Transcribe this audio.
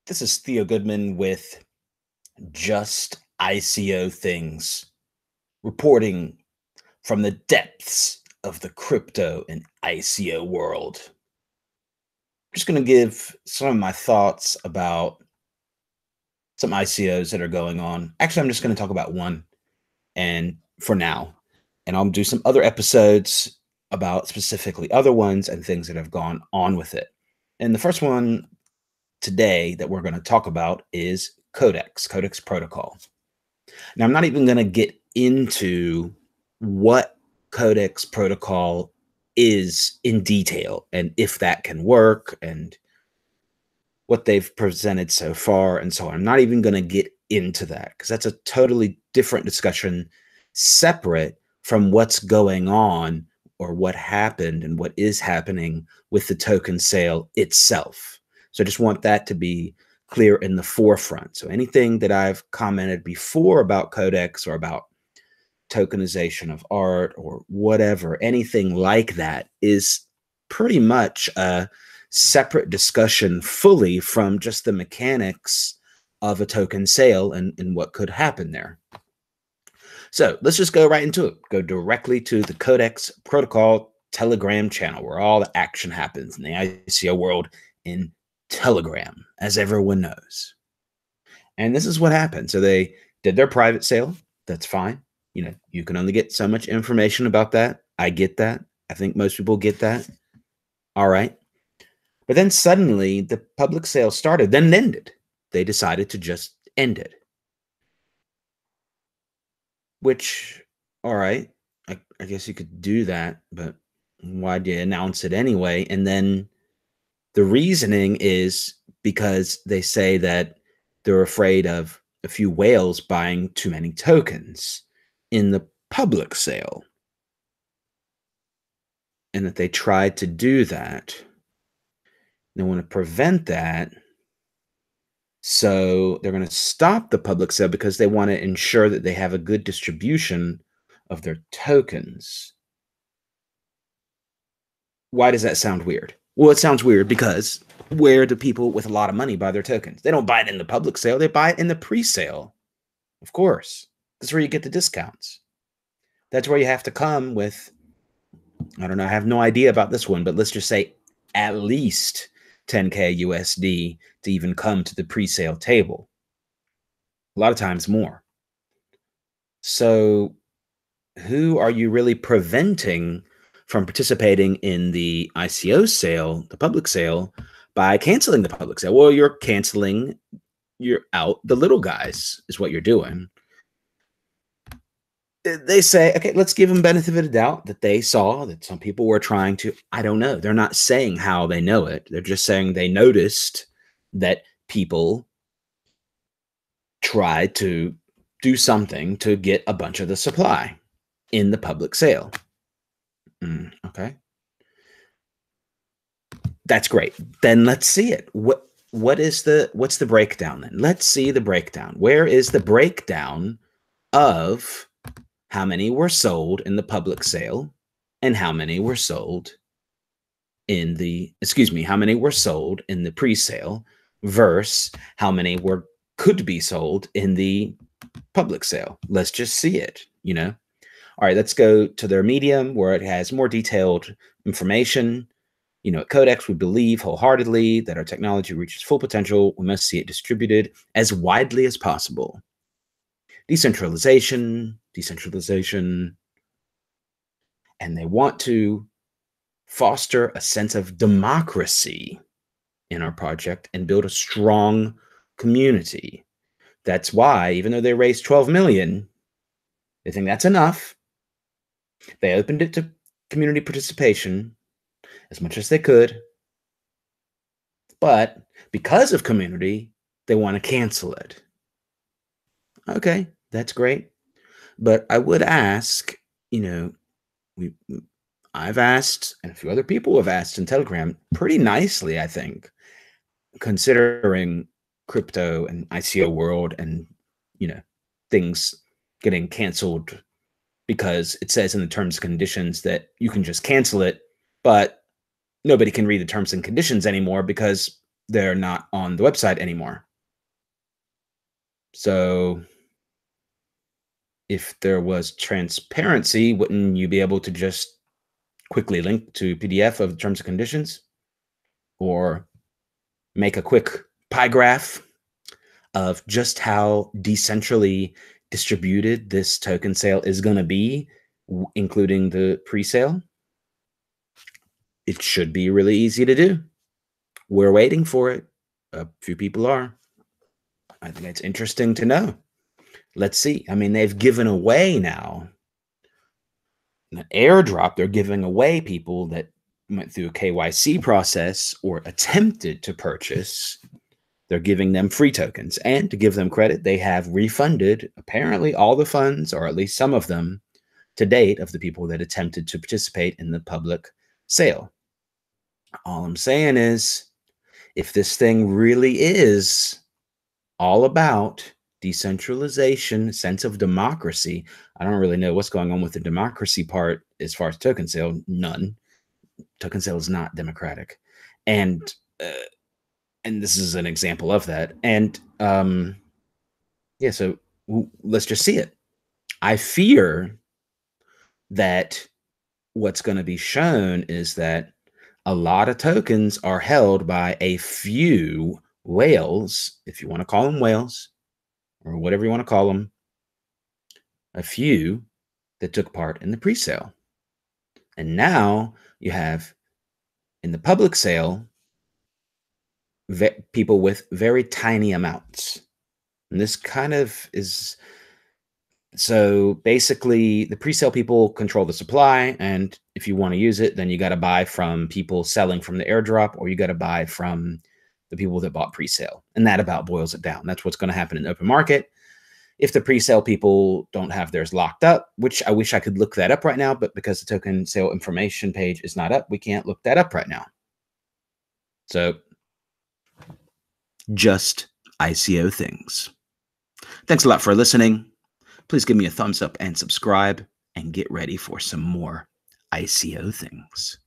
This is Theo Goodman with Just ICO Things, reporting from the depths of the crypto and ICO world. I'm just going to give some of my thoughts about some ICOs that are going on. Actually, I'm just going to talk about one and for now, and I'll do some other episodes about specifically other ones and things that have gone on with it. And the first one today that we're going to talk about is Codex Protocol. Now, I'm not even going to get into what Codex Protocol is in detail and if that can work and what they've presented so far and so on. I'm not even going to get into that because that's a totally different discussion, separate from what's going on or what happened and what is happening with the token sale itself. So I just want that to be clear in the forefront. So anything that I've commented before about Codex or about tokenization of art or whatever, anything like that is pretty much a separate discussion fully from just the mechanics of a token sale and what could happen there. So let's just go right into it. Go directly to the Codex Protocol Telegram channel where all the action happens in the ICO world in Telegram, as everyone knows. And this is what happened. So they did their private sale. That's fine. You know, you can only get so much information about that. I get that. I think most people get that. All right. But then suddenly the public sale started, then ended. They decided to just end it. Which, all right, I guess you could do that, but why'd you announce it anyway? And then the reasoning is because they say that they're afraid of a few whales buying too many tokens in the public sale. And that they tried to do that. They want to prevent that. So they're going to stop the public sale because they want to ensure that they have a good distribution of their tokens. Why does that sound weird? Well, it sounds weird because where do people with a lot of money buy their tokens? They don't buy it in the public sale. They buy it in the pre-sale. Of course. That's where you get the discounts. That's where you have to come with, I don't know, I have no idea about this one, but let's just say at least 10K USD to even come to the pre-sale table. A lot of times more. So who are you really preventing from participating in the ICO sale, the public sale, by canceling the public sale? Well, you're out the little guys is what you're doing. They say, okay, let's give them benefit of the doubt that they saw that some people were trying to, I don't know. They're not saying how they know it. They're just saying they noticed that people tried to do something to get a bunch of the supply in the public sale. Okay. That's great. Then let's see it. What's the breakdown then? Let's see the breakdown. Where is the breakdown of how many were sold in the public sale and how many were sold in the, how many were sold in the pre-sale versus how many could be sold in the public sale? Let's just see it, you know? All right, let's go to their Medium where it has more detailed information. You know, at Codex, we believe wholeheartedly that our technology reaches full potential. We must see it distributed as widely as possible. Decentralization, and they want to foster a sense of democracy in our project and build a strong community. That's why, even though they raised 12 million, they think that's enough. They opened it to community participation as much as they could, but because of community, they want to cancel it. Okay, that's great. But I would ask, you know, I've asked, and a few other people have asked in Telegram pretty nicely, I think, considering crypto and ICO world and, you know, things getting canceled because it says in the terms and conditions that you can just cancel it, but nobody can read the terms and conditions anymore because they're not on the website anymore. So if there was transparency, wouldn't you be able to just quickly link to PDF of the terms and conditions, or make a quick pie graph of just how decentrally distributed this token sale is going to be, including the pre-sale? It should be really easy to do. We're waiting for it. A few people are. I think it's interesting to know. Let's see. I mean, they've given away now an airdrop. They're giving away people that went through a KYC process or attempted to purchase. They're giving them free tokens. And to give them credit, they have refunded apparently all the funds, or at least some of them, to date, of the people that attempted to participate in the public sale. All I'm saying is, if this thing really is all about decentralization, sense of democracy, I don't really know what's going on with the democracy part as far as token sale. None. Token sale is not democratic. And this is an example of that. And yeah, so let's just see it. I fear that what's going to be shown is that a lot of tokens are held by a few whales, if you want to call them whales, or whatever you want to call them, a few that took part in the pre-sale. And now you have, in the public sale, people with very tiny amounts. And this kind of is, so basically the pre-sale people control the supply, and if you want to use it, then you got to buy from people selling from the airdrop, or you got to buy from the people that bought pre-sale. And that about boils it down. That's what's going to happen in the open market. If the pre-sale people don't have theirs locked up, which I wish I could look that up right now, but because the token sale information page is not up, we can't look that up right now. So just ICO things. Thanks a lot for listening. Please give me a thumbs up and subscribe, and get ready for some more ICO things.